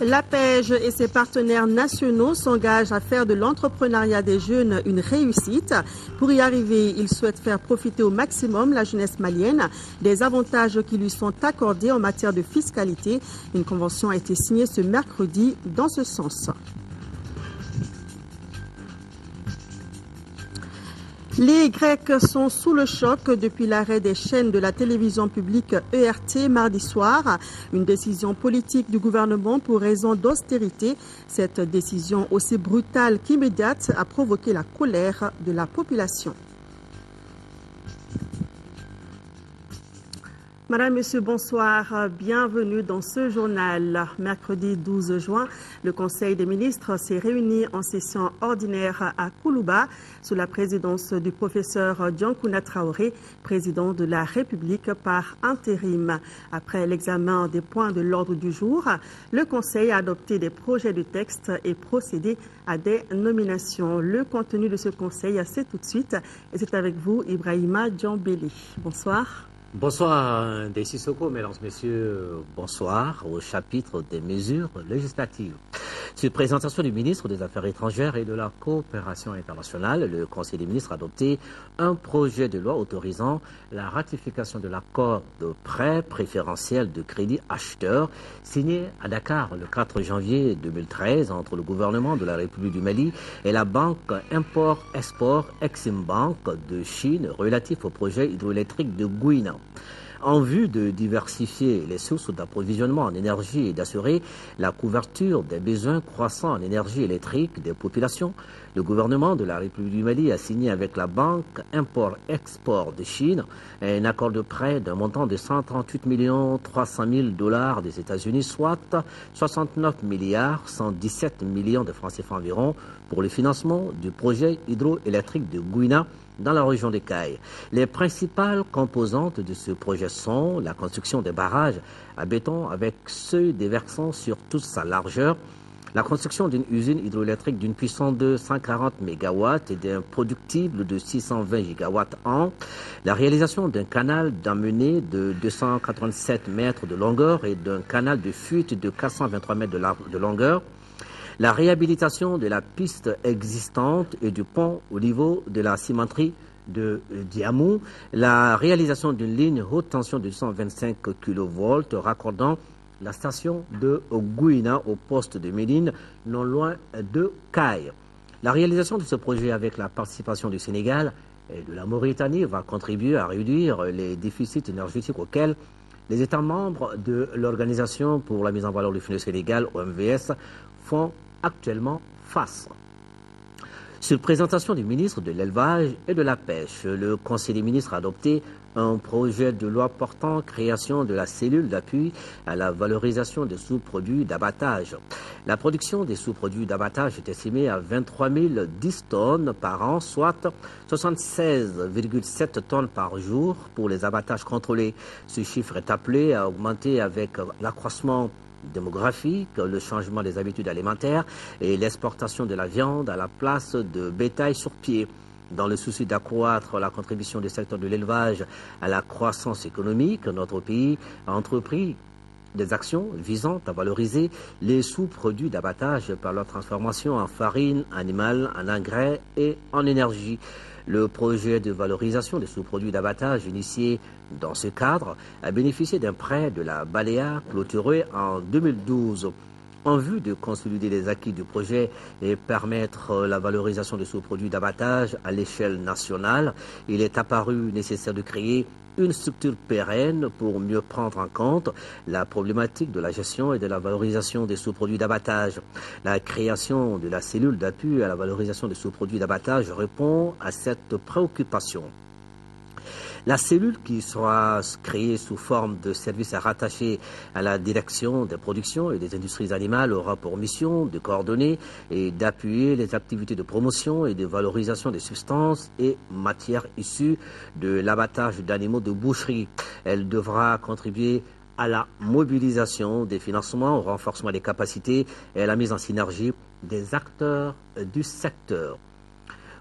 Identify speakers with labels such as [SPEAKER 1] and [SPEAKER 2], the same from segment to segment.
[SPEAKER 1] L'APEJ et ses partenaires nationaux s'engagent à faire de l'entrepreneuriat des jeunes une réussite. Pour y arriver, ils souhaitent faire profiter au maximum la jeunesse malienne des avantages qui lui sont accordés en matière de fiscalité. Une convention a été signée ce mercredi dans ce sens. Les Grecs sont sous le choc depuis l'arrêt des chaînes de la télévision publique ERT mardi soir. Une décision politique du gouvernement pour raison d'austérité. Cette décision aussi brutale qu'immédiate a provoqué la colère de la population. Madame, Monsieur, bonsoir. Bienvenue dans ce journal. Mercredi 12 juin, le Conseil des ministres s'est réuni en session ordinaire à Koulouba sous la présidence du professeur Diankouna Traoré, président de la République par intérim. Après l'examen des points de l'ordre du jour, le Conseil a adopté des projets de texte et procédé à des nominations. Le contenu de ce Conseil, c'est tout de suite. Et c'est avec vous, Ibrahima Djambélé. Bonsoir.
[SPEAKER 2] Bonsoir, Daisy Soko, mesdames, messieurs, bonsoir au chapitre des mesures législatives. Sur présentation du ministre des Affaires étrangères et de la coopération internationale, le Conseil des ministres a adopté un projet de loi autorisant la ratification de l'accord de prêt préférentiel de crédit acheteur signé à Dakar le 4 janvier 2013 entre le gouvernement de la République du Mali et la banque Import-Export Exim Bank de Chine relatif au projet hydroélectrique de Gouina. En vue de diversifier les sources d'approvisionnement en énergie et d'assurer la couverture des besoins croissants en énergie électrique des populations, le gouvernement de la République du Mali a signé avec la banque Import-Export de Chine un accord de prêt d'un montant de 138 300 000 $ des États-Unis, soit 69 milliards 117 millions de francs CFA environ, pour le financement du projet hydroélectrique de Gouina dans la région des Cayes. Les principales composantes de ce projet sont la construction des barrages à béton avec seuil déversant sur toute sa largeur, la construction d'une usine hydroélectrique d'une puissance de 140 MW et d'un productible de 620 GWh, la réalisation d'un canal d'amenée de 287 mètres de longueur et d'un canal de fuite de 423 mètres de longueur, la réhabilitation de la piste existante et du pont au niveau de la cimenterie de Diamou, la réalisation d'une ligne haute tension de 125 kV raccordant la station de Gouina au poste de Médine, non loin de Caille. La réalisation de ce projet avec la participation du Sénégal et de la Mauritanie va contribuer à réduire les déficits énergétiques auxquels les États membres de l'Organisation pour la mise en valeur du Fonds Sénégal, OMVS, font actuellement face. Sur présentation du ministre de l'Élevage et de la Pêche, le Conseil des ministres a adopté un projet de loi portant création de la cellule d'appui à la valorisation des sous-produits d'abattage. La production des sous-produits d'abattage est estimée à 23 010 tonnes par an, soit 76,7 tonnes par jour pour les abattages contrôlés. Ce chiffre est appelé à augmenter avec l'accroissement démographique, le changement des habitudes alimentaires et l'exportation de la viande à la place de bétail sur pied. Dans le souci d'accroître la contribution du secteur de l'élevage à la croissance économique, notre pays a entrepris des actions visant à valoriser les sous-produits d'abattage par leur transformation en farine animale, en engrais et en énergie. Le projet de valorisation des sous-produits d'abattage initié dans ce cadre a bénéficié d'un prêt de la Baléa clôturé en 2012. En vue de consolider les acquis du projet et permettre la valorisation des sous-produits d'abattage à l'échelle nationale, il est apparu nécessaire de créer une structure pérenne pour mieux prendre en compte la problématique de la gestion et de la valorisation des sous-produits d'abattage. La création de la cellule d'appui à la valorisation des sous-produits d'abattage répond à cette préoccupation. La cellule, qui sera créée sous forme de service rattaché à la direction des productions et des industries animales, aura pour mission de coordonner et d'appuyer les activités de promotion et de valorisation des substances et matières issues de l'abattage d'animaux de boucherie. Elle devra contribuer à la mobilisation des financements, au renforcement des capacités et à la mise en synergie des acteurs du secteur.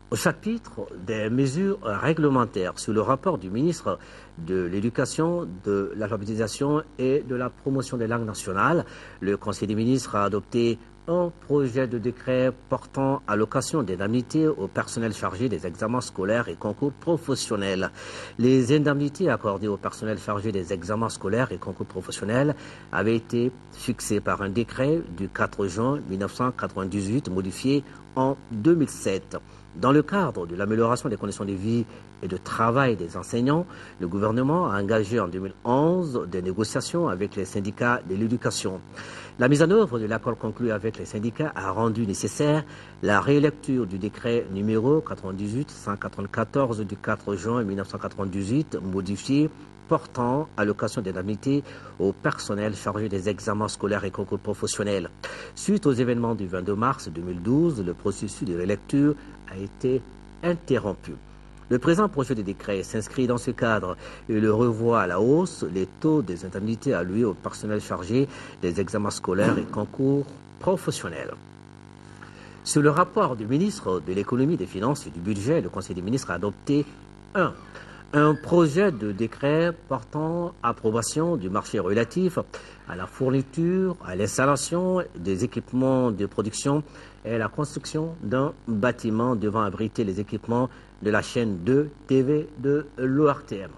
[SPEAKER 2] Au chapitre des mesures réglementaires sur le rapport du ministre de l'Éducation, de l'alphabétisation et de la promotion des langues nationales, le Conseil des ministres a adopté un projet de décret portant allocation d'indemnités au personnel chargé des examens scolaires et concours professionnels. Les indemnités accordées au personnel chargé des examens scolaires et concours professionnels avaient été fixées par un décret du 4 juin 1998 modifié en 2007. Dans le cadre de l'amélioration des conditions de vie et de travail des enseignants, le gouvernement a engagé en 2011 des négociations avec les syndicats de l'éducation. La mise en œuvre de l'accord conclu avec les syndicats a rendu nécessaire la rélecture du décret numéro 98-194 du 4 juin 1998 modifié portant allocation d'indemnités au personnel chargé des examens scolaires et concours professionnels. Suite aux événements du 22 mars 2012, le processus de relecture a été interrompu. Le présent projet de décret s'inscrit dans ce cadre et le revoit à la hausse les taux des indemnités alloués au personnel chargé des examens scolaires et concours professionnels. Sur le rapport du ministre de l'Économie, des Finances et du Budget, le Conseil des ministres a adopté un projet de décret portant approbation du marché relatif à la fourniture, à l'installation des équipements de production et à la construction d'un bâtiment devant abriter les équipements de la chaîne 2 TV de l'ORTM.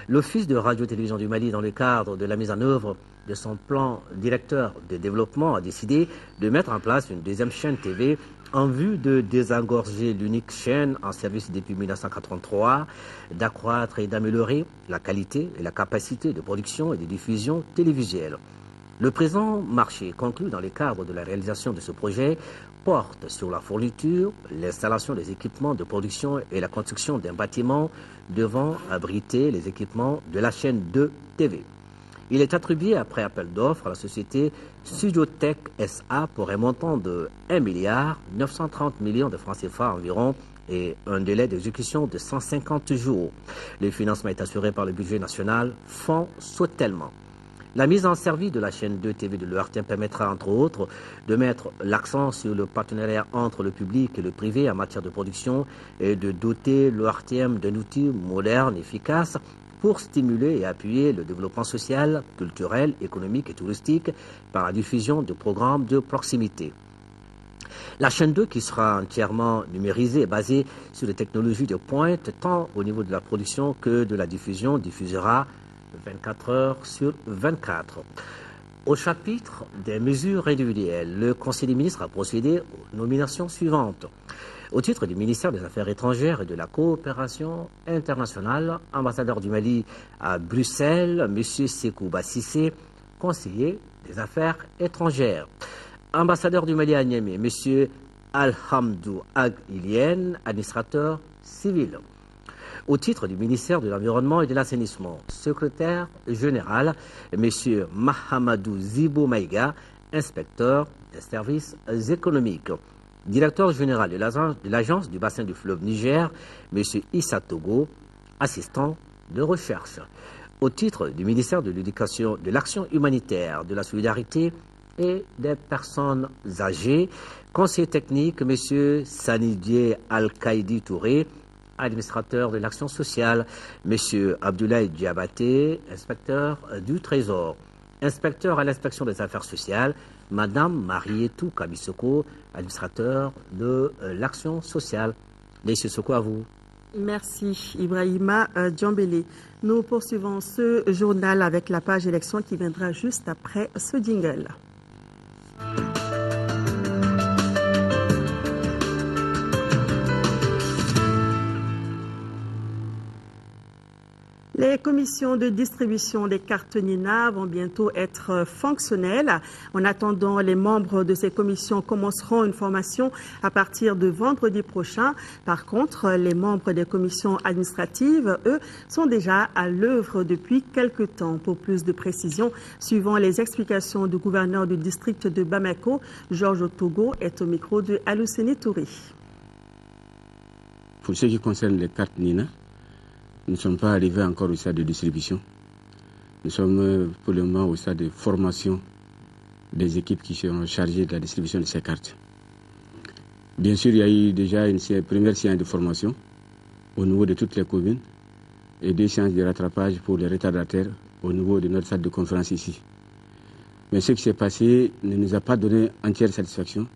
[SPEAKER 2] L'Office de radio-télévision du Mali, dans le cadre de la mise en œuvre de son plan directeur de développement, a décidé de mettre en place une deuxième chaîne TV en vue de désengorger l'unique chaîne en service depuis 1983, d'accroître et d'améliorer la qualité et la capacité de production et de diffusion télévisuelle. Le présent marché conclu dans le cadre de la réalisation de ce projet porte sur la fourniture, l'installation des équipements de production et la construction d'un bâtiment devant abriter les équipements de la chaîne 2 TV. Il est attribué après appel d'offres à la société Studiotech SA pour un montant de 1,930 milliard de francs CFA environ et un délai d'exécution de 150 jours. Le financement est assuré par le budget national Fonds Sautelment. La mise en service de la chaîne 2 TV de l'ORTM permettra entre autres de mettre l'accent sur le partenariat entre le public et le privé en matière de production et de doter l'ORTM d'un outil moderne, efficace pour stimuler et appuyer le développement social, culturel, économique et touristique par la diffusion de programmes de proximité. La chaîne 2, qui sera entièrement numérisée et basée sur les technologies de pointe, tant au niveau de la production que de la diffusion, diffusera 24 heures sur 24. Au chapitre des mesures individuelles, le Conseil des ministres a procédé aux nominations suivantes. Au titre du ministère des Affaires étrangères et de la coopération internationale, ambassadeur du Mali à Bruxelles, M. Sekou Bassissé, conseiller des Affaires étrangères. Ambassadeur du Mali à Niamey, M. Alhamdou Ag Ilien, administrateur civil. Au titre du ministère de l'Environnement et de l'Assainissement, secrétaire général, M. Mahamadou Zibo Maïga, inspecteur des services économiques. Directeur général de l'Agence du bassin du fleuve Niger, M. Issa Togo, assistant de recherche. Au titre du ministère de l'Éducation, de l'Action humanitaire, de la solidarité et des personnes âgées, conseiller technique, M. Sanidie Al-Kaïdi Touré, administrateur de l'action sociale, M. Abdoulaye Diabaté, inspecteur du Trésor, inspecteur à l'inspection des affaires sociales, Madame Marietou Kabisoko, administrateur de l'action sociale. Messieurs Soko, à vous.
[SPEAKER 1] Merci Ibrahima Djambélé. Nous poursuivons ce journal avec la page élection qui viendra juste après ce jingle. Les commissions de distribution des cartes NINA vont bientôt être fonctionnelles. En attendant, les membres de ces commissions commenceront une formation à partir de vendredi prochain. Par contre, les membres des commissions administratives, eux, sont déjà à l'œuvre depuis quelque temps. Pour plus de précisions, suivant les explications du gouverneur du district de Bamako, Georges Togo est au micro de Alousseni Touré.
[SPEAKER 3] Pour ce qui concerne les cartes NINA, nous ne sommes pas arrivés encore au stade de distribution. Nous sommes pour le moment au stade de formation des équipes qui seront chargées de la distribution de ces cartes. Bien sûr, il y a eu déjà une première séance de formation au niveau de toutes les communes et 2 séances de rattrapage pour les retardataires au niveau de notre salle de conférence ici. Mais ce qui s'est passé ne nous a pas donné entière satisfaction.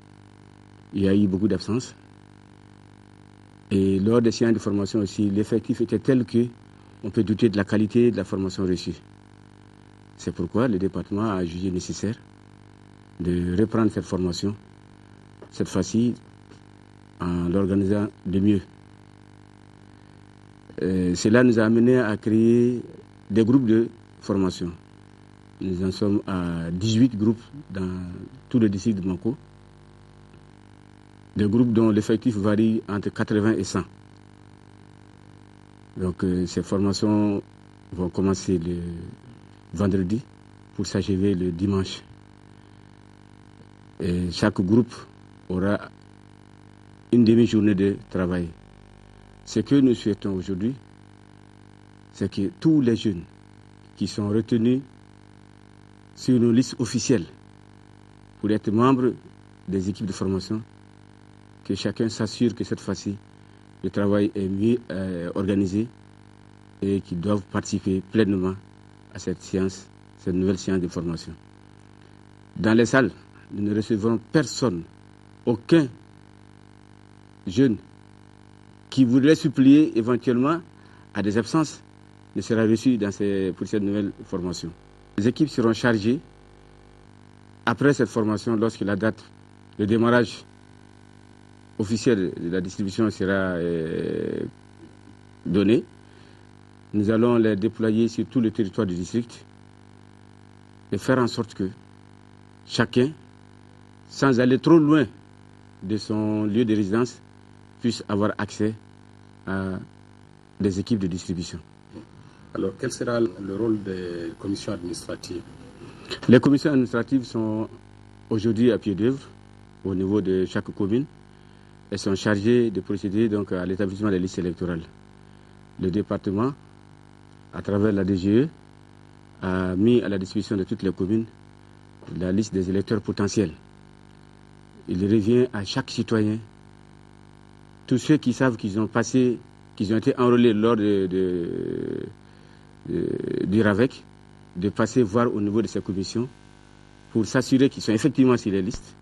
[SPEAKER 3] Il y a eu beaucoup d'absences. Et lors des séances de formation aussi, l'effectif était tel qu'on peut douter de la qualité de la formation reçue. C'est pourquoi le département a jugé nécessaire de reprendre cette formation, cette fois-ci en l'organisant de mieux. Cela nous a amené à créer des groupes de formation. Nous en sommes à 18 groupes dans tout le district de Bamako. Des groupes dont l'effectif varie entre 80 et 100. Donc ces formations vont commencer le vendredi pour s'achever le dimanche. Et chaque groupe aura une demi-journée de travail. Ce que nous souhaitons aujourd'hui, c'est que tous les jeunes qui sont retenus sur nos listes officielles pour être membres des équipes de formation, que chacun s'assure que cette fois-ci, le travail est mieux organisé et qu'ils doivent participer pleinement à cette nouvelle séance de formation. Dans les salles, nous ne recevrons personne, aucun jeune qui voudrait supplier éventuellement à des absences ne sera reçu pour cette nouvelle formation. Les équipes seront chargées après cette formation, lorsque la date de démarrage officiel de la distribution sera donnée. Nous allons les déployer sur tout le territoire du district et faire en sorte que chacun, sans aller trop loin de son lieu de résidence, puisse avoir accès à des équipes de distribution.
[SPEAKER 4] Alors, quel sera le rôle des commissions administratives?
[SPEAKER 3] Les commissions administratives sont aujourd'hui à pied d'œuvre au niveau de chaque commune. Elles sont chargées de procéder donc à l'établissement des listes électorales. Le département, à travers la DGE, a mis à la disposition de toutes les communes la liste des électeurs potentiels. Il revient à chaque citoyen, tous ceux qui savent qu'ils ont été enrôlés lors du RAVEC, de passer voir au niveau de ces commissions pour s'assurer qu'ils sont effectivement sur les listes.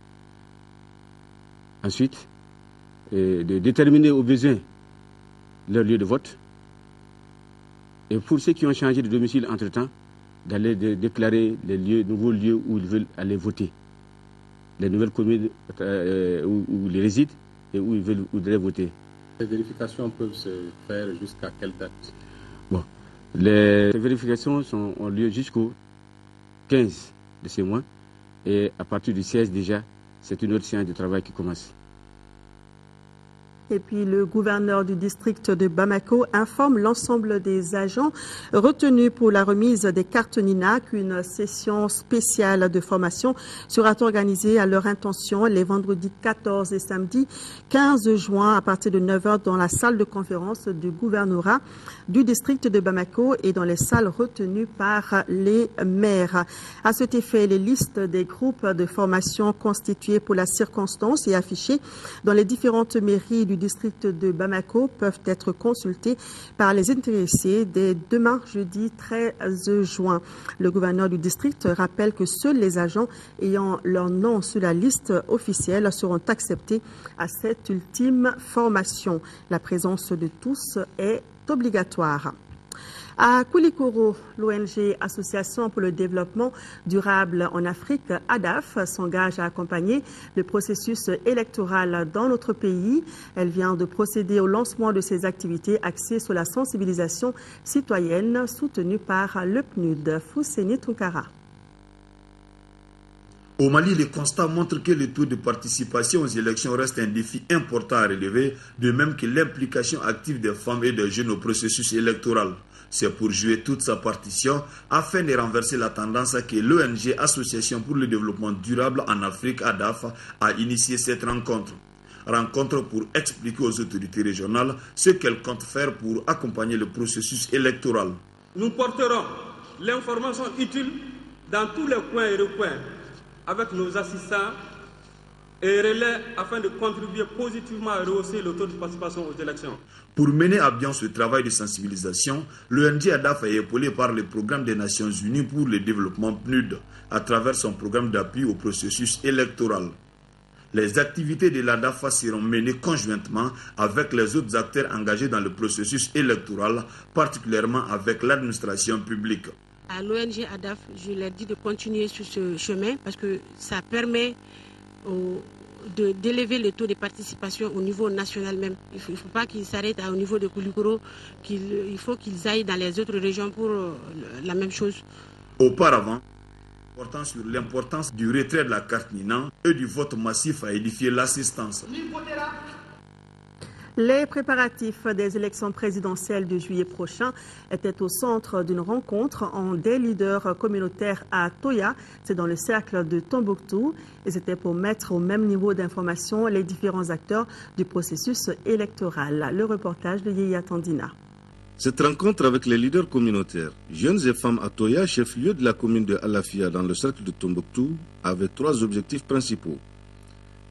[SPEAKER 3] Ensuite, de déterminer au besoin leur lieu de vote. Et pour ceux qui ont changé de domicile entre-temps, d'aller déclarer les nouveaux lieux où ils veulent aller voter. Les nouvelles communes où ils résident et où ils voudraient voter.
[SPEAKER 4] Les vérifications peuvent se faire jusqu'à quelle date?
[SPEAKER 3] Bon, les vérifications ont lieu jusqu'au 15 de ce mois. Et à partir du 16 déjà, c'est une autre séance de travail qui commence.
[SPEAKER 1] Et puis le gouverneur du district de Bamako informe l'ensemble des agents retenus pour la remise des cartes NINA qu'une session spéciale de formation sera organisée à leur intention les vendredis 14 et samedi 15 juin à partir de 9h dans la salle de conférence du gouvernorat du district de Bamako et dans les salles retenues par les maires. À cet effet, les listes des groupes de formation constitués pour la circonstance et affichés dans les différentes mairies du district de Bamako peuvent être consultés par les intéressés dès demain, jeudi 13 juin. Le gouverneur du district rappelle que seuls les agents ayant leur nom sur la liste officielle seront acceptés à cette ultime formation. La présence de tous est obligatoire. À Koulikoro, l'ONG Association pour le développement durable en Afrique, ADAF, s'engage à accompagner le processus électoral dans notre pays. Elle vient de procéder au lancement de ses activités axées sur la sensibilisation citoyenne soutenue par le PNUD. Fousseni Tunkara.
[SPEAKER 5] Au Mali, le constat montre que le taux de participation aux élections reste un défi important à relever, de même que l'implication active des femmes et des jeunes au processus électoral. C'est pour jouer toute sa partition afin de renverser la tendance que l'ONG Association pour le développement durable en Afrique, ADAF, a initié cette rencontre. Rencontre pour expliquer aux autorités régionales ce qu'elles comptent faire pour accompagner le processus électoral.
[SPEAKER 6] Nous porterons l'information utile dans tous les coins et recoins avec nos assistants et relais afin de contribuer positivement à rehausser le taux de participation aux élections.
[SPEAKER 5] Pour mener à bien ce travail de sensibilisation, l'ONG-ADAF est épaulé par le programme des Nations Unies pour le développement PNUD à travers son programme d'appui au processus électoral. Les activités de l'ADAF seront menées conjointement avec les autres acteurs engagés dans le processus électoral, particulièrement avec l'administration publique.
[SPEAKER 7] À l'ONG ADAF, je leur dis de continuer sur ce chemin parce que ça permet d'élever le taux de participation au niveau national même. Il ne faut pas qu'ils s'arrêtent au niveau de Koulikoro, il faut qu'ils aillent dans les autres régions pour la même chose.
[SPEAKER 5] Auparavant, portant sur l'importance du retrait de la carte Nina et du vote massif à édifier l'assistance.
[SPEAKER 1] Les préparatifs des élections présidentielles de juillet prochain étaient au centre d'une rencontre des leaders communautaires à Toya, c'est dans le cercle de Tombouctou, et c'était pour mettre au même niveau d'information les différents acteurs du processus électoral. Le reportage de Yéya Tandina.
[SPEAKER 8] Cette rencontre avec les leaders communautaires, jeunes et femmes à Toya, chef-lieu de la commune de Alafia dans le cercle de Tombouctou, avait 3 objectifs principaux.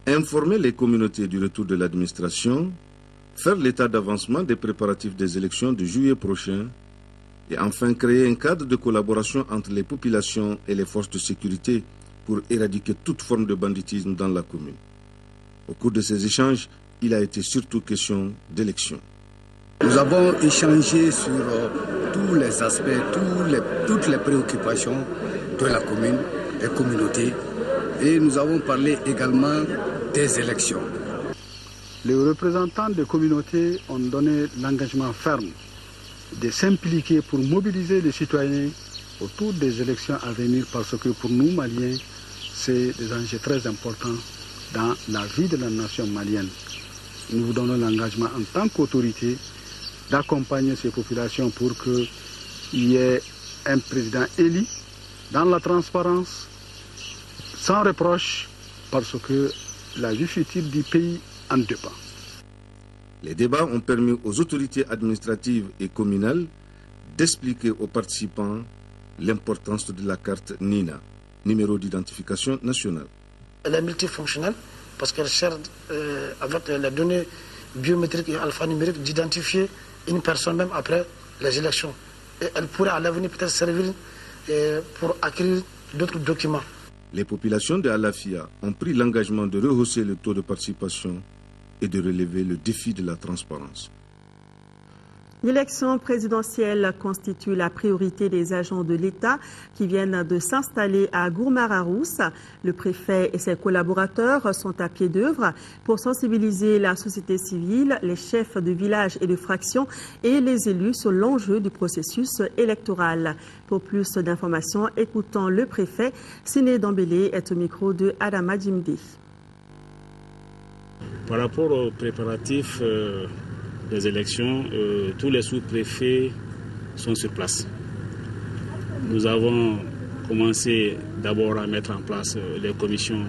[SPEAKER 8] Informer les communautés du retour de l'administration, faire l'état d'avancement des préparatifs des élections de juillet prochain et enfin créer un cadre de collaboration entre les populations et les forces de sécurité pour éradiquer toute forme de banditisme dans la commune. Au cours de ces échanges, il a été surtout question d'élections.
[SPEAKER 9] Nous avons échangé sur tous les aspects, toutes les préoccupations de la commune et communauté et nous avons parlé également des élections.
[SPEAKER 10] Les représentants des communautés ont donné l'engagement ferme de s'impliquer pour mobiliser les citoyens autour des élections à venir parce que pour nous, Maliens, c'est des enjeux très importants dans la vie de la nation malienne. Nous vous donnons l'engagement en tant qu'autorité d'accompagner ces populations pour qu'il y ait un président élu dans la transparence, sans reproche, parce que la vie future du pays en dépend.
[SPEAKER 8] Les débats ont permis aux autorités administratives et communales d'expliquer aux participants l'importance de la carte NINA, numéro d'identification nationale.
[SPEAKER 11] Elle est multifonctionnelle parce qu'elle sert avec les données biométriques et alphanumériques d'identifier une personne même après les élections. Et elle pourrait à l'avenir peut-être servir pour acquérir d'autres documents.
[SPEAKER 8] Les populations de Alafia ont pris l'engagement de rehausser le taux de participation et de relever le défi de la transparence.
[SPEAKER 1] L'élection présidentielle constitue la priorité des agents de l'État qui viennent de s'installer à Gourmararousse. Le préfet et ses collaborateurs sont à pied d'œuvre pour sensibiliser la société civile, les chefs de village et de fraction et les élus sur l'enjeu du processus électoral. Pour plus d'informations, écoutons le préfet. Siné Dambélé est au micro de Adama Djimdi.
[SPEAKER 12] Par rapport aux préparatifs des élections, tous les sous-préfets sont sur place. Nous avons commencé d'abord à mettre en place les commissions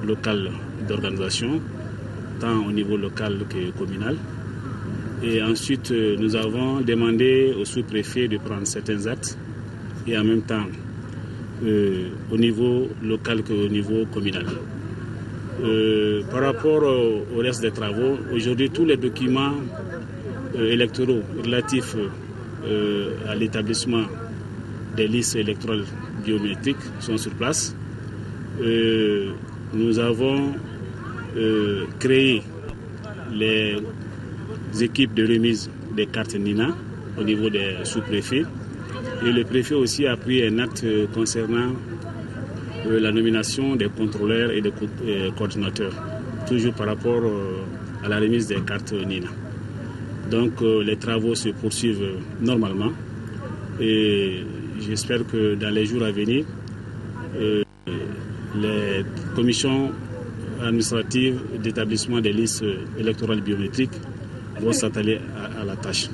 [SPEAKER 12] locales d'organisation, tant au niveau local que communal. Et ensuite, nous avons demandé aux sous-préfets de prendre certains actes et en même temps au niveau local qu'au niveau communal. Par rapport au reste des travaux, aujourd'hui tous les documents électoraux relatifs à l'établissement des listes électorales biométriques sont sur place. Nous avons créé les équipes de remise des cartes NINA au niveau des sous-préfets et le préfet aussi a pris un acte concernant la nomination des contrôleurs et des coordinateurs, toujours par rapport à la remise des cartes NINA. Donc les travaux se poursuivent normalement et j'espère que dans les jours à venir, les commissions administratives d'établissement des listes électorales biométriques vont s'atteler à la tâche.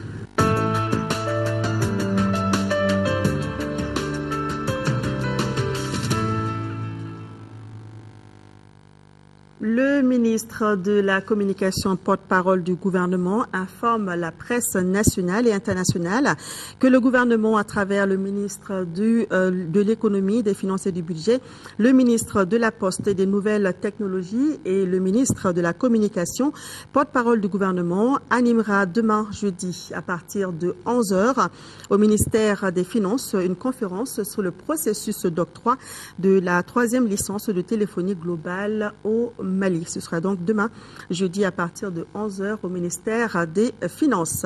[SPEAKER 1] Le ministre de la Communication, porte-parole du gouvernement, informe la presse nationale et internationale que le gouvernement, à travers le ministre de l'économie, des finances et du budget, le ministre de la Poste et des nouvelles technologies et le ministre de la Communication, porte-parole du gouvernement, animera demain jeudi à partir de 11h au ministère des Finances une conférence sur le processus d'octroi de la 3e licence de téléphonie globale au Mali. Ce sera donc demain, jeudi, à partir de 11h au ministère des Finances.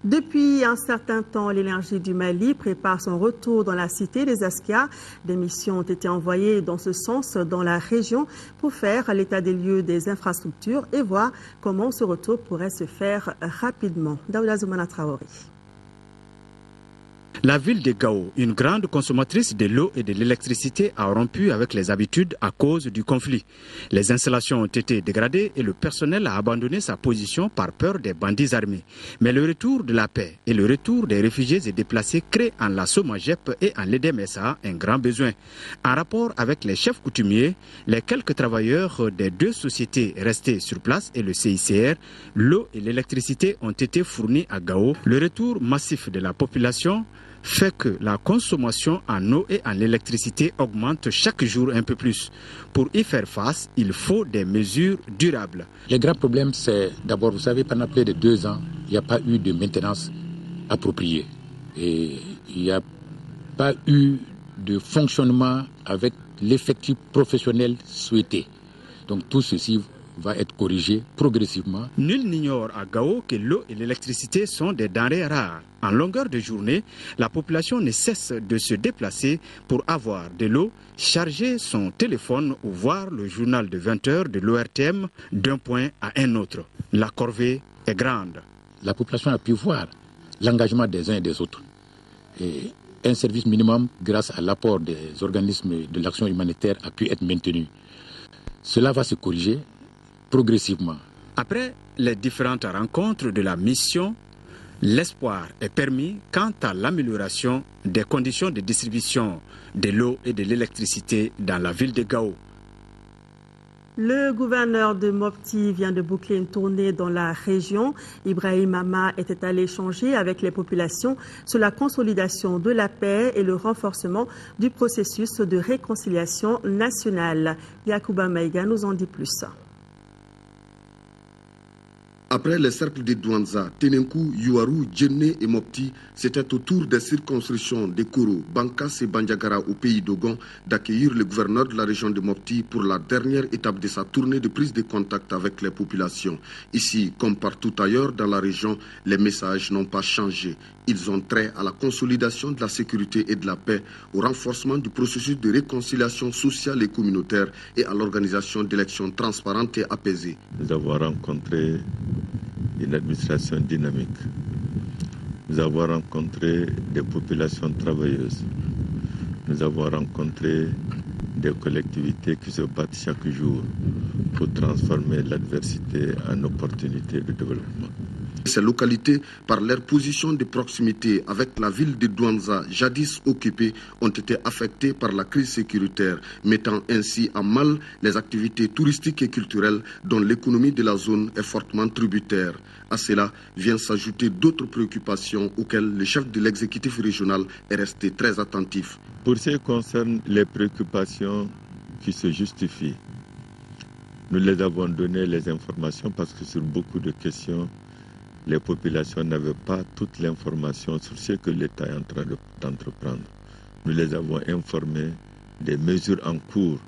[SPEAKER 1] Depuis un certain temps, l'énergie du Mali prépare son retour dans la cité des Askia. Des missions ont été envoyées dans ce sens dans la région pour faire l'état des lieux des infrastructures et voir comment ce retour pourrait se faire rapidement. Daouda Zoumana Traoré.
[SPEAKER 13] La ville de Gao, une grande consommatrice de l'eau et de l'électricité, a rompu avec les habitudes à cause du conflit. Les installations ont été dégradées et le personnel a abandonné sa position par peur des bandits armés. Mais le retour de la paix et le retour des réfugiés et déplacés créent en la SOMAGEP et en l'EDMSA un grand besoin. En rapport avec les chefs coutumiers, les quelques travailleurs des deux sociétés restés sur place et le CICR, l'eau et l'électricité ont été fournis à Gao. Le retour massif de la population fait que la consommation en eau et en électricité augmente chaque jour un peu plus. Pour y faire face, il faut des mesures durables.
[SPEAKER 14] Le grand problème, c'est d'abord, vous savez, pendant plus de 2 ans, il n'y a pas eu de maintenance appropriée. Et il n'y a pas eu de fonctionnement avec l'effectif professionnel souhaité. Donc tout ceci va être corrigé progressivement.
[SPEAKER 13] Nul n'ignore à Gao que l'eau et l'électricité sont des denrées rares. En longueur de journée, la population ne cesse de se déplacer pour avoir de l'eau, charger son téléphone ou voir le journal de 20 heures de l'ORTM d'un point à un autre. La corvée est grande.
[SPEAKER 14] La population a pu voir l'engagement des uns et des autres. Et un service minimum, grâce à l'apport des organismes de l'action humanitaire, a pu être maintenu. Cela va se corriger progressivement.
[SPEAKER 13] Après les différentes rencontres de la mission, l'espoir est permis quant à l'amélioration des conditions de distribution de l'eau et de l'électricité dans la ville de Gao.
[SPEAKER 1] Le gouverneur de Mopti vient de boucler une tournée dans la région. Ibrahim Hama était allé échanger avec les populations sur la consolidation de la paix et le renforcement du processus de réconciliation nationale. Yacouba Maïga nous en dit plus.
[SPEAKER 8] Après les cercles de Douanza, Tenenkou, Youarou, Djenné et Mopti, c'était au tour des circonscriptions de Koro, Bankas et Bandiagara au pays d'Ogon d'accueillir le gouverneur de la région de Mopti pour la dernière étape de sa tournée de prise de contact avec les populations. Ici, comme partout ailleurs dans la région, les messages n'ont pas changé. Ils ont trait à la consolidation de la sécurité et de la paix, au renforcement du processus de réconciliation sociale et communautaire et à l'organisation d'élections transparentes et apaisées.
[SPEAKER 15] Nous avons rencontré une administration dynamique. Nous avons rencontré des populations travailleuses. Nous avons rencontré des collectivités qui se battent chaque jour pour transformer l'adversité en opportunité de développement.
[SPEAKER 8] Ces localités, par leur position de proximité avec la ville de Douanza, jadis occupée, ont été affectées par la crise sécuritaire, mettant ainsi à mal les activités touristiques et culturelles dont l'économie de la zone est fortement tributaire. À cela vient s'ajouter d'autres préoccupations auxquelles le chef de l'exécutif régional est resté très attentif.
[SPEAKER 15] Pour ce qui concerne les préoccupations qui se justifient, nous les avons donné les informations parce que sur beaucoup de questions, les populations n'avaient pas toute l'information sur ce que l'État est en train d'entreprendre. Nous les avons informés des mesures en cours,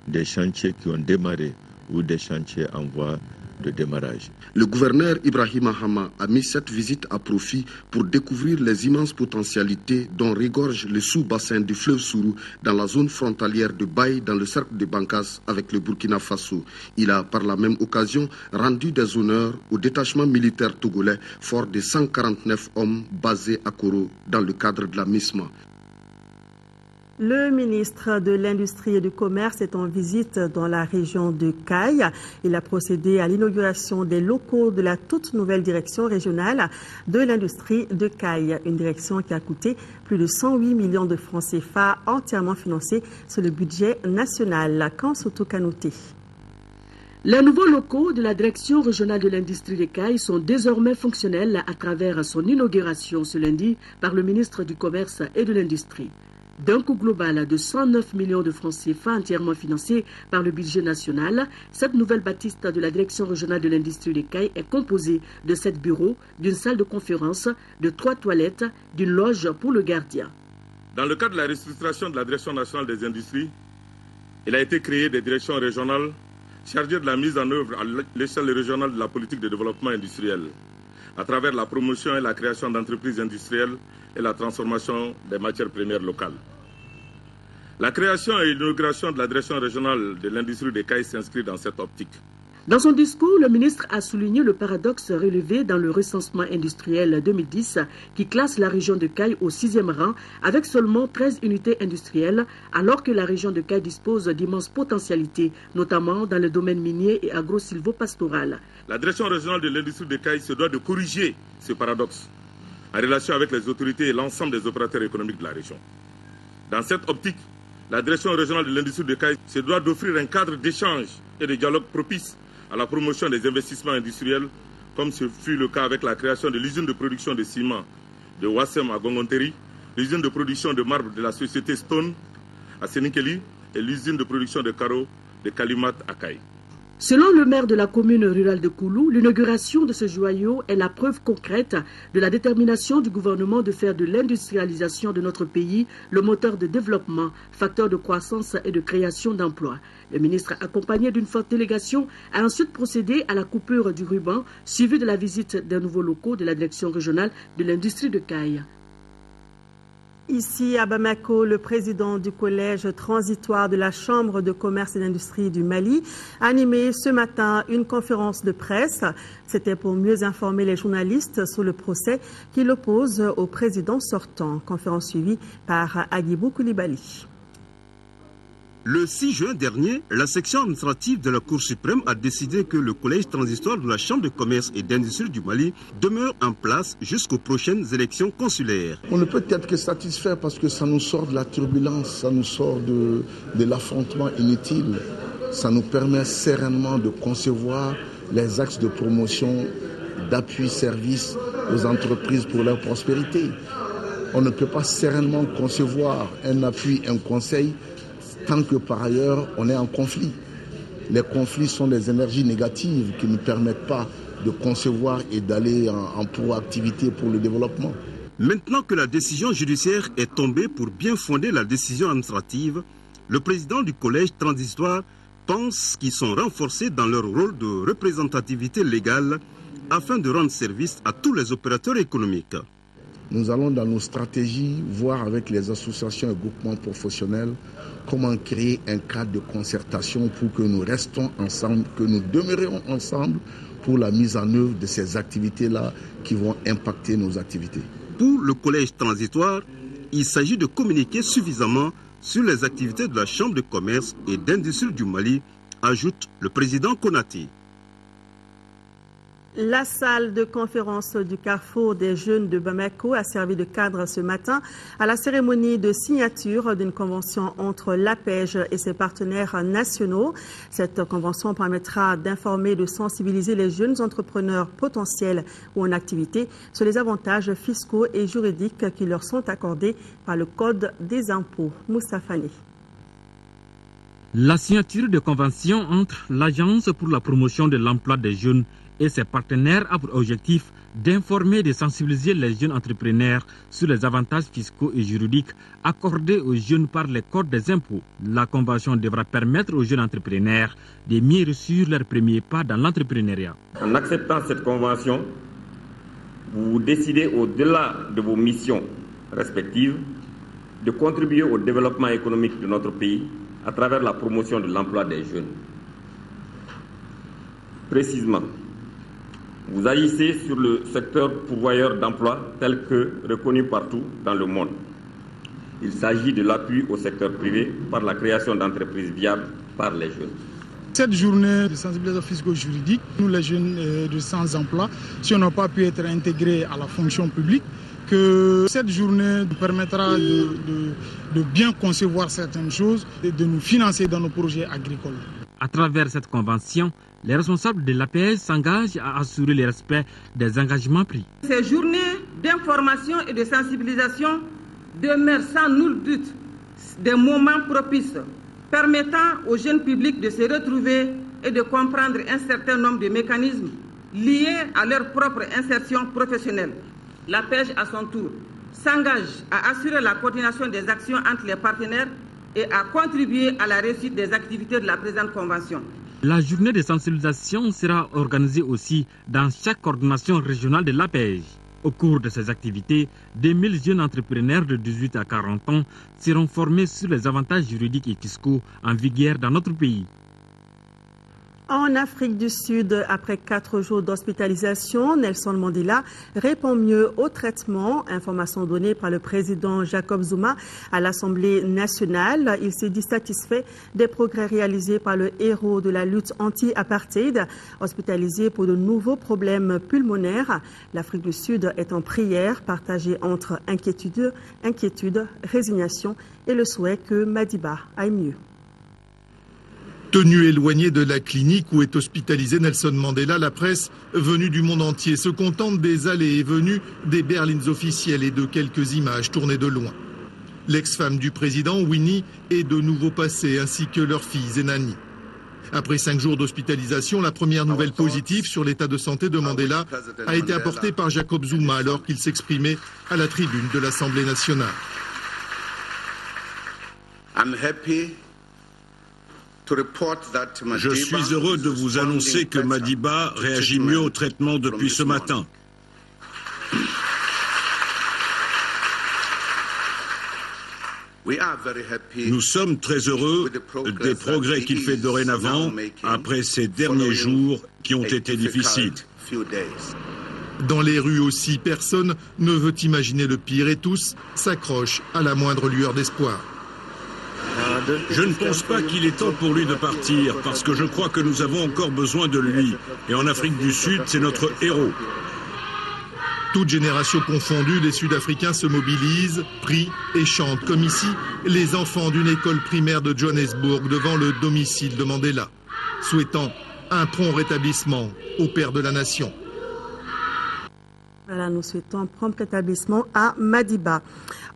[SPEAKER 15] des chantiers qui ont démarré ou des chantiers en voie de démarrage.
[SPEAKER 8] Le gouverneur Ibrahim Hama a mis cette visite à profit pour découvrir les immenses potentialités dont regorge le sous-bassin du fleuve Sourou dans la zone frontalière de Baye dans le cercle de Bankas avec le Burkina Faso. Il a par la même occasion rendu des honneurs au détachement militaire togolais fort de 149 hommes basés à Koro dans le cadre de la MISMA.
[SPEAKER 1] Le ministre de l'Industrie et du Commerce est en visite dans la région de Caille. Il a procédé à l'inauguration des locaux de la toute nouvelle direction régionale de l'industrie de Caille. Une direction qui a coûté plus de 108 millions de francs CFA, entièrement financée sur le budget national. Kansoto Kanouté.
[SPEAKER 16] Les nouveaux locaux de la Direction régionale de l'industrie des Cayes sont désormais fonctionnels à travers son inauguration ce lundi par le ministre du Commerce et de l'Industrie. D'un coût global de 109 millions de francs CFA entièrement financé par le budget national, cette nouvelle bâtisse de la Direction régionale de l'industrie des Cayes est composée de 7 bureaux, d'une salle de conférence, de 3 toilettes, d'une loge pour le gardien.
[SPEAKER 17] Dans le cadre de la restructuration de la Direction nationale des industries, il a été créé des directions régionales chargées de la mise en œuvre à l'échelle régionale de la politique de développement industriel, à travers la promotion et la création d'entreprises industrielles et la transformation des matières premières locales. La création et l'inauguration de la Direction régionale de l'industrie des Cayes s'inscrit dans cette optique.
[SPEAKER 16] Dans son discours, le ministre a souligné le paradoxe relevé dans le recensement industriel 2010 qui classe la région de Cayes au 6e rang avec seulement 13 unités industrielles alors que la région de Cayes dispose d'immenses potentialités, notamment dans le domaine minier et agro-silvopastoral.
[SPEAKER 17] La Direction régionale de l'industrie des Cayes se doit de corriger ce paradoxe en relation avec les autorités et l'ensemble des opérateurs économiques de la région. Dans cette optique, la Direction régionale de l'industrie des Cayes se doit d'offrir un cadre d'échange et de dialogue propice à la promotion des investissements industriels, comme ce fut le cas avec la création de l'usine de production de ciment de Wassem à Gongonteri, l'usine de production de marbre de la société Stone à Sénikeli et l'usine de production de carreaux de Kalimat à Cayes.
[SPEAKER 16] Selon le maire de la commune rurale de Koulou, l'inauguration de ce joyau est la preuve concrète de la détermination du gouvernement de faire de l'industrialisation de notre pays le moteur de développement, facteur de croissance et de création d'emplois. Le ministre, accompagné d'une forte délégation, a ensuite procédé à la coupure du ruban, suivie de la visite des nouveaux locaux de la Direction régionale de l'industrie de Cayes.
[SPEAKER 1] Ici à Bamako, le président du collège transitoire de la Chambre de commerce et d'industrie du Mali a animé ce matin une conférence de presse. C'était pour mieux informer les journalistes sur le procès qui l'oppose au président sortant. Conférence suivie par Agibou Koulibaly.
[SPEAKER 18] Le 6 juin dernier, la section administrative de la Cour suprême a décidé que le collège transitoire de la Chambre de commerce et d'industrie du Mali demeure en place jusqu'aux prochaines élections consulaires.
[SPEAKER 19] On ne peut être que satisfait parce que ça nous sort de la turbulence, ça nous sort de l'affrontement inutile. Ça nous permet sereinement de concevoir les axes de promotion, d'appui, service aux entreprises pour leur prospérité. On ne peut pas sereinement concevoir un appui, un conseil tant que par ailleurs on est en conflit. Les conflits sont des énergies négatives qui ne permettent pas de concevoir et d'aller en proactivité pour le développement.
[SPEAKER 18] Maintenant que la décision judiciaire est tombée pour bien fonder la décision administrative, le président du collège transitoire pense qu'ils sont renforcés dans leur rôle de représentativité légale afin de rendre service à tous les opérateurs économiques.
[SPEAKER 19] Nous allons dans nos stratégies voir avec les associations et groupements professionnels comment créer un cadre de concertation pour que nous restons ensemble, que nous demeurions ensemble pour la mise en œuvre de ces activités-là qui vont impacter nos activités.
[SPEAKER 18] Pour le collège transitoire, il s'agit de communiquer suffisamment sur les activités de la Chambre de commerce et d'industrie du Mali, ajoute le président Konaté.
[SPEAKER 1] La salle de conférence du Carrefour des Jeunes de Bamako a servi de cadre ce matin à la cérémonie de signature d'une convention entre l'APEJ et ses partenaires nationaux. Cette convention permettra d'informer et de sensibiliser les jeunes entrepreneurs potentiels ou en activité sur les avantages fiscaux et juridiques qui leur sont accordés par le Code des impôts. Moustapha Ni.
[SPEAKER 20] La signature de convention entre l'Agence pour la promotion de l'emploi des jeunes et ses partenaires a pour objectif d'informer et de sensibiliser les jeunes entrepreneurs sur les avantages fiscaux et juridiques accordés aux jeunes par les codes des impôts. La convention devra permettre aux jeunes entrepreneurs de mieux réussir leur premier pas dans l'entrepreneuriat.
[SPEAKER 21] En acceptant cette convention, vous décidez au-delà de vos missions respectives de contribuer au développement économique de notre pays à travers la promotion de l'emploi des jeunes. Précisément, vous agissez sur le secteur pourvoyeur d'emploi tel que reconnu partout dans le monde. Il s'agit de l'appui au secteur privé par la création d'entreprises viables par les jeunes.
[SPEAKER 22] Cette journée de sensibilisation fisco-juridique, nous les jeunes de sans emploi, si on n'a pas pu être intégrés à la fonction publique, que cette journée nous permettra de bien concevoir certaines choses et de nous financer dans nos projets agricoles.
[SPEAKER 20] À travers cette convention, les responsables de l'APS s'engagent à assurer le respect des engagements pris.
[SPEAKER 2] Ces journées d'information et de sensibilisation demeurent sans nul doute des moments propices permettant au jeune public de se retrouver et de comprendre un certain nombre de mécanismes liés à leur propre insertion professionnelle. L'APEJ, à son tour, s'engage à assurer la coordination des actions entre les partenaires et à contribuer à la réussite des activités de la présente convention.
[SPEAKER 20] La journée de sensibilisation sera organisée aussi dans chaque coordination régionale de l'APEJ. Au cours de ces activités, 2000 jeunes entrepreneurs de 18 à 40 ans seront formés sur les avantages juridiques et fiscaux en vigueur dans notre pays.
[SPEAKER 1] En Afrique du Sud, après 4 jours d'hospitalisation, Nelson Mandela répond mieux au traitement. Information donnée par le président Jacob Zuma à l'Assemblée nationale. Il s'est dit satisfait des progrès réalisés par le héros de la lutte anti-apartheid, hospitalisé pour de nouveaux problèmes pulmonaires. L'Afrique du Sud est en prière, partagée entre inquiétude, résignation et le souhait que Madiba aille mieux.
[SPEAKER 4] Tenu éloigné de la clinique où est hospitalisé Nelson Mandela, la presse venue du monde entier se contente des allées et venues des berlines officielles et de quelques images tournées de loin. L'ex-femme du président, Winnie, est de nouveau passée, ainsi que leur fille Zenani. Après 5 jours d'hospitalisation, la première nouvelle positive sur l'état de santé de Mandela a été apportée par Jacob Zuma alors qu'il s'exprimait à la tribune de l'Assemblée nationale.
[SPEAKER 23] Je suis heureux de vous annoncer que Madiba réagit mieux au traitement depuis ce matin. Nous sommes très heureux des progrès qu'il fait dorénavant après ces derniers jours qui ont été difficiles.
[SPEAKER 4] Dans les rues aussi, personne ne veut imaginer le pire et tous s'accrochent à la moindre lueur d'espoir.
[SPEAKER 23] Je ne pense pas qu'il est temps pour lui de partir, parce que je crois que nous avons encore besoin de lui. Et en Afrique du Sud, c'est notre héros.
[SPEAKER 4] Toutes générations confondues, les Sud-Africains se mobilisent, prient et chantent, comme ici, les enfants d'une école primaire de Johannesburg devant le domicile de Mandela, souhaitant un prompt rétablissement au père de la nation.
[SPEAKER 1] Voilà, nous souhaitons un prompt rétablissement à Madiba.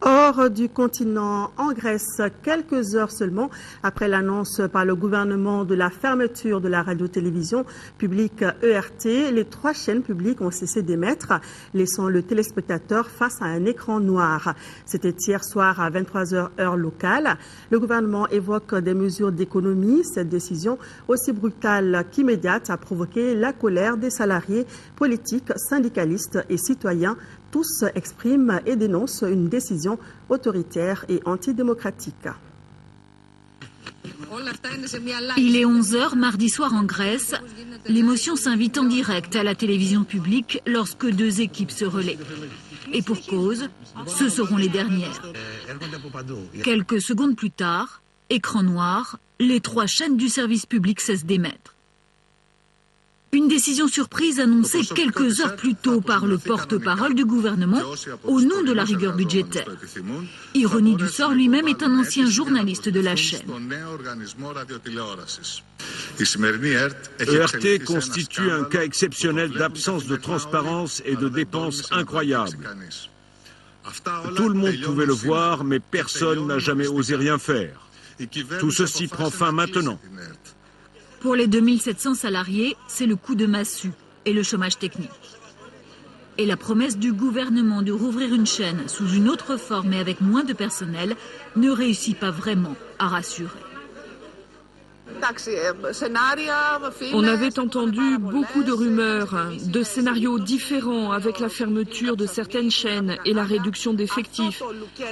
[SPEAKER 1] Hors du continent, en Grèce, quelques heures seulement après l'annonce par le gouvernement de la fermeture de la radio-télévision publique ERT, les 3 chaînes publiques ont cessé d'émettre, laissant le téléspectateur face à un écran noir. C'était hier soir à 23h heure locale. Le gouvernement évoque des mesures d'économie. Cette décision, aussi brutale qu'immédiate, a provoqué la colère des salariés, politiques, syndicalistes et citoyens. Tous expriment et dénoncent une décision autoritaire et antidémocratique.
[SPEAKER 24] Il est 11h mardi soir en Grèce. L'émotion s'invite en direct à la télévision publique lorsque 2 équipes se relaient. Et pour cause, ce seront les dernières. Quelques secondes plus tard, écran noir, les 3 chaînes du service public cessent d'émettre. Une décision surprise annoncée quelques heures plus tôt par le porte-parole du gouvernement au nom de la rigueur budgétaire. Ironie du sort, lui-même est un ancien journaliste de la chaîne.
[SPEAKER 23] ERT constitue un cas exceptionnel d'absence de transparence et de dépenses incroyables. Tout le monde pouvait le voir, mais personne n'a jamais osé rien faire. Tout ceci prend fin maintenant.
[SPEAKER 24] Pour les 2700 salariés, c'est le coup de massue et le chômage technique. Et la promesse du gouvernement de rouvrir une chaîne sous une autre forme et avec moins de personnel ne réussit pas vraiment à rassurer.
[SPEAKER 25] On avait entendu beaucoup de rumeurs, de scénarios différents avec la fermeture de certaines chaînes et la réduction d'effectifs.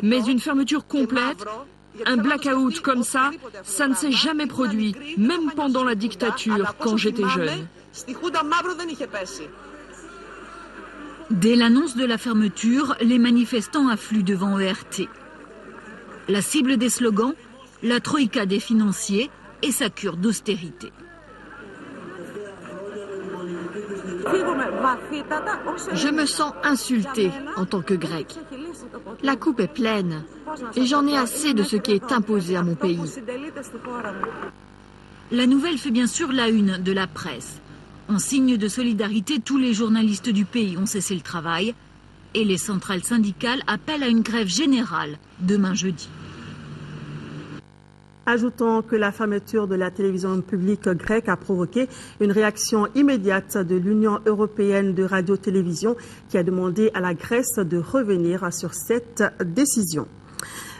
[SPEAKER 25] Mais une fermeture complète, un blackout comme ça ne s'est jamais produit, même pendant la dictature, quand j'étais jeune.
[SPEAKER 24] Dès l'annonce de la fermeture, les manifestants affluent devant ERT. La cible des slogans, la troïka des financiers et sa cure d'austérité.
[SPEAKER 26] Je me sens insultée en tant que Grec. La coupe est pleine et j'en ai assez de ce qui est imposé à mon pays.
[SPEAKER 24] La nouvelle fait bien sûr la une de la presse. En signe de solidarité, tous les journalistes du pays ont cessé le travail et les centrales syndicales appellent à une grève générale demain jeudi.
[SPEAKER 1] Ajoutons que la fermeture de la télévision publique grecque a provoqué une réaction immédiate de l'Union européenne de radio-télévision qui a demandé à la Grèce de revenir sur cette décision.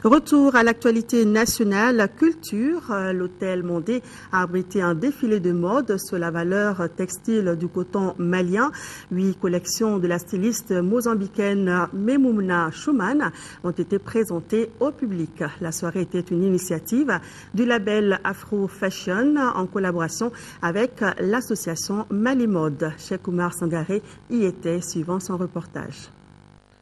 [SPEAKER 1] Retour à l'actualité nationale, culture. L'hôtel Mondé a abrité un défilé de mode sur la valeur textile du coton malien. 8 collections de la styliste mozambicaine Memouna Schumann ont été présentées au public. La soirée était une initiative du label Afro Fashion en collaboration avec l'association Mali Mode. Cheikh Oumar Sangaré y était suivant son reportage.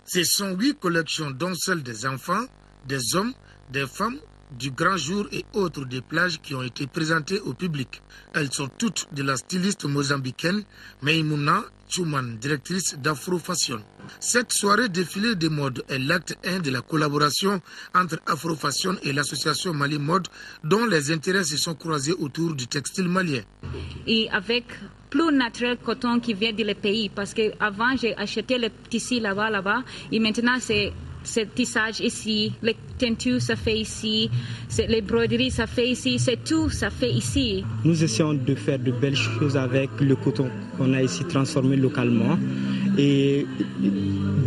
[SPEAKER 3] Ce sont 8 collections dont celles des enfants, des hommes, des femmes, du grand jour et autres des plages qui ont été présentées au public. Elles sont toutes de la styliste mozambicaine Meimouna Schumann, directrice d'Afro Fashion. Cette soirée défilé de mode est l'acte 1 de la collaboration entre Afro Fashion et l'association Mali Mode, dont les intérêts se sont croisés autour du textile malien.
[SPEAKER 5] Et avec plus naturel coton qui vient du pays, parce qu'avant j'ai acheté le tissu là-bas, et maintenant c'est ce tissage ici, les teintures ça fait ici, les broderies ça fait ici, c'est tout ça fait ici.
[SPEAKER 6] Nous essayons de faire de belles choses avec le coton qu'on a ici transformé localement et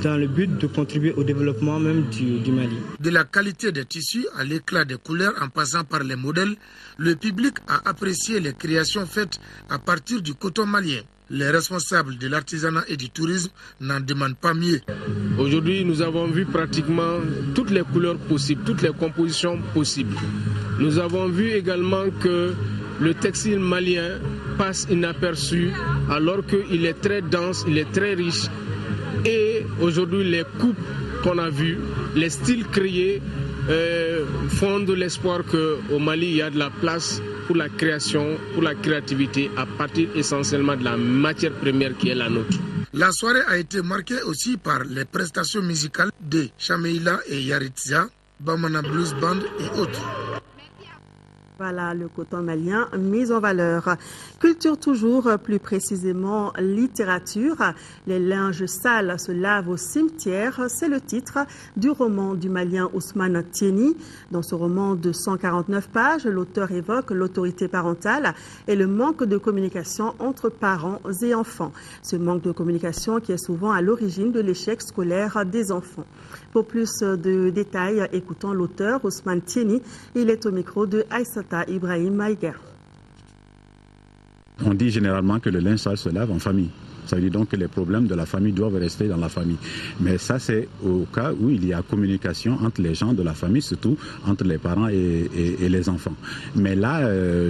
[SPEAKER 6] dans le but de contribuer au développement même du Mali.
[SPEAKER 3] De la qualité des tissus à l'éclat des couleurs en passant par les modèles, le public a apprécié les créations faites à partir du coton malien. Les responsables de l'artisanat et du tourisme n'en demandent pas mieux.
[SPEAKER 7] Aujourd'hui, nous avons vu pratiquement toutes les couleurs possibles, toutes les compositions possibles. Nous avons vu également que le textile malien passe inaperçu alors qu'il est très dense, il est très riche. Et aujourd'hui, les coupes qu'on a vues, les styles créés font de l'espoir qu'au Mali, il y a de la place pour la création, pour la créativité, à partir essentiellement de la matière première qui est la nôtre.
[SPEAKER 3] La soirée a été marquée aussi par les prestations musicales de Chameila et Yaritza, Bamana Blues Band et autres.
[SPEAKER 1] Voilà le coton malien mis en valeur. Culture toujours, plus précisément littérature. Les linges sales se lavent au cimetière. C'est le titre du roman du Malien Ousmane Tieni. Dans ce roman de 149 pages, l'auteur évoque l'autorité parentale et le manque de communication entre parents et enfants. Ce manque de communication qui est souvent à l'origine de l'échec scolaire des enfants. Pour plus de détails, écoutons l'auteur Ousmane Tieni. Il est au micro de Aïssata Ibrahim Maïga.
[SPEAKER 9] On dit généralement que le linge sale se lave en famille. Ça veut dire donc que les problèmes de la famille doivent rester dans la famille. Mais ça, c'est au cas où il y a communication entre les gens de la famille, surtout entre les parents et les enfants. Mais là,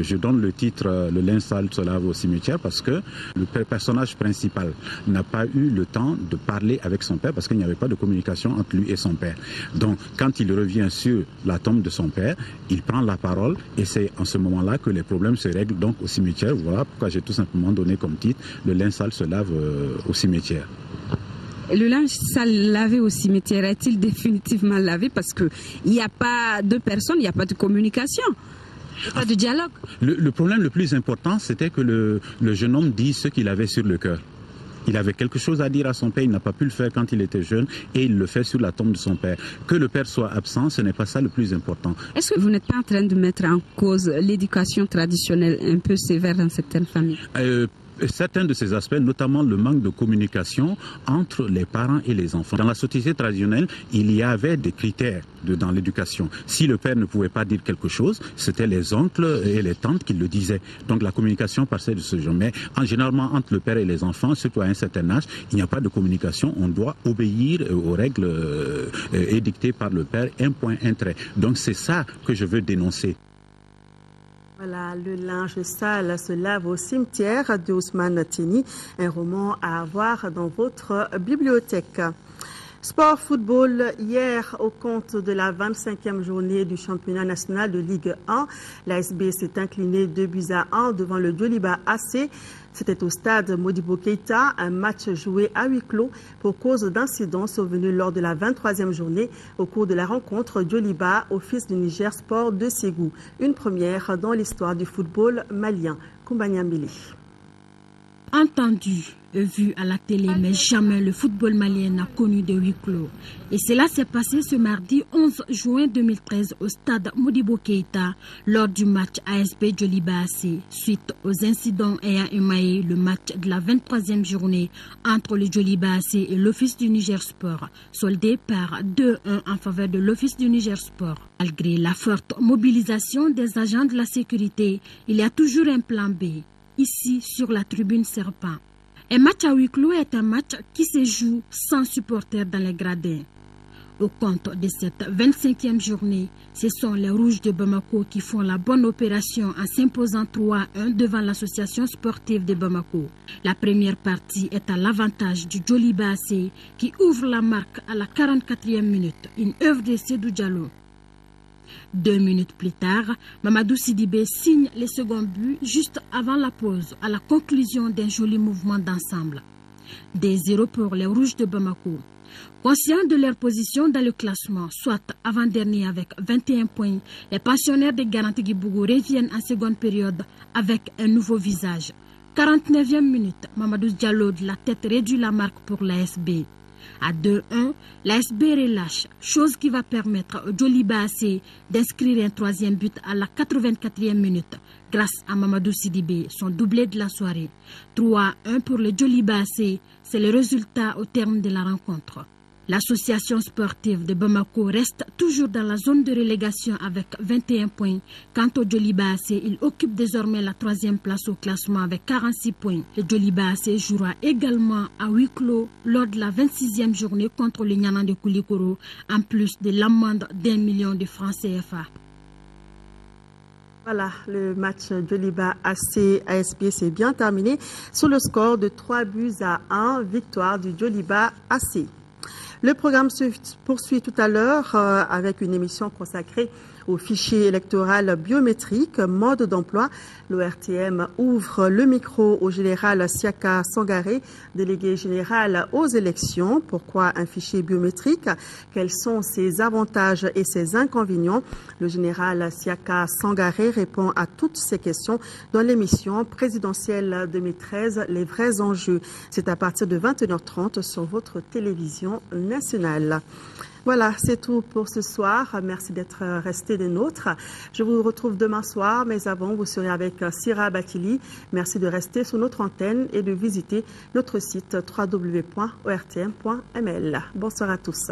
[SPEAKER 9] je donne le titre « Le linge sale se lave au cimetière » parce que le personnage principal n'a pas eu le temps de parler avec son père parce qu'il n'y avait pas de communication entre lui et son père. Donc, quand il revient sur la tombe de son père, il prend la parole et c'est en ce moment-là que les problèmes se règlent donc au cimetière. Voilà pourquoi j'ai tout simplement donné comme titre « Le linge sale se lave au cimetière ».
[SPEAKER 10] Le linge sale lavé au cimetière est-il définitivement lavé parce qu'il n'y a pas de personne, il n'y a pas de communication, pas de dialogue?
[SPEAKER 9] Le problème le plus important, c'était que le jeune homme dit ce qu'il avait sur le cœur. Il avait quelque chose à dire à son père, il n'a pas pu le faire quand il était jeune et il le fait sur la tombe de son père. Que le père soit absent, ce n'est pas ça le plus important.
[SPEAKER 10] Est-ce que vous n'êtes pas en train de mettre en cause l'éducation traditionnelle un peu sévère dans certaines familles?
[SPEAKER 9] Certains de ces aspects, notamment le manque de communication entre les parents et les enfants. Dans la société traditionnelle, il y avait des critères dans l'éducation. Si le père ne pouvait pas dire quelque chose, c'était les oncles et les tantes qui le disaient. Donc la communication passait de ce genre. Mais généralement, entre le père et les enfants, surtout à un certain âge, il n'y a pas de communication. On doit obéir aux règles édictées par le père, un point, un trait. Donc c'est ça que je veux dénoncer.
[SPEAKER 1] Voilà, le linge sale se lave au cimetière de Ousmane Tieni, un roman à avoir dans votre bibliothèque. Sport football, hier au compte de la 25e journée du championnat national de Ligue 1, l'ASB s'est incliné 2-1 devant le Djoliba AC. C'était au stade Modibo Keïta, un match joué à huis clos pour cause d'incidents survenus lors de la 23e journée au cours de la rencontre Djoliba, Office du Niger Sport de Ségou. Une première dans l'histoire du football malien. Koumbania Mbili.
[SPEAKER 8] Entendu et vu à la télé, mais jamais le football malien n'a connu de huis clos. Et cela s'est passé ce mardi 11 juin 2013 au stade Modibo Keïta lors du match ASP Djoliba AC, suite aux incidents ayant émaillé le match de la 23e journée entre le Djoliba AC et l'Office du Niger Sport, soldé par 2-1 en faveur de l'Office du Niger Sport. Malgré la forte mobilisation des agents de la sécurité, il y a toujours un plan B. Ici, sur la tribune Serpent. Un match à huis clos est un match qui se joue sans supporters dans les gradins. Au compte de cette 25e journée, ce sont les Rouges de Bamako qui font la bonne opération en s'imposant 3-1 devant l'association sportive de Bamako. La première partie est à l'avantage du Djoliba AC qui ouvre la marque à la 44e minute, une œuvre de Sédou Diallo. 2 minutes plus tard, Mamadou Sidibé signe le second but juste avant la pause, à la conclusion d'un joli mouvement d'ensemble. 2-0 pour les Rouges de Bamako. Conscients de leur position dans le classement, soit avant-dernier avec 21 points, les pensionnaires de Garanti-Gibougou reviennent en seconde période avec un nouveau visage. 49e minute, Mamadou Diallo de la tête réduit la marque pour l'ASB. À 2-1, l'ASB relâche, chose qui va permettre au Djoliba AC d'inscrire un troisième but à la 84e minute grâce à Mamadou Sidibé, son doublé de la soirée. 3-1 pour le Djoliba AC, c'est le résultat au terme de la rencontre. L'association sportive de Bamako reste toujours dans la zone de relégation avec 21 points. Quant au Djoliba AC, il occupe désormais la 3e place au classement avec 46 points. Le Djoliba AC jouera également à huis clos lors de la 26e journée contre le Nianan de Koulikoro, en plus de l'amende d'1 million de francs CFA.
[SPEAKER 1] Voilà, le match Djoliba AC ASP s'est bien terminé sur le score de 3-1, victoire du Djoliba AC. Le programme se poursuit tout à l'heure avec une émission consacrée au fichier électoral biométrique, mode d'emploi. L'ORTM ouvre le micro au général Siaka Sangaré, délégué général aux élections. Pourquoi un fichier biométrique? Quels sont ses avantages et ses inconvénients? Le général Siaka Sangaré répond à toutes ces questions dans l'émission présidentielle 2013, Les vrais enjeux. C'est à partir de 21h30 sur votre télévision nationale. Voilà, c'est tout pour ce soir. Merci d'être resté des nôtres. Je vous retrouve demain soir, mais avant, vous serez avec Sira Bakili. Merci de rester sur notre antenne et de visiter notre site www.ortm.ml. Bonsoir à tous.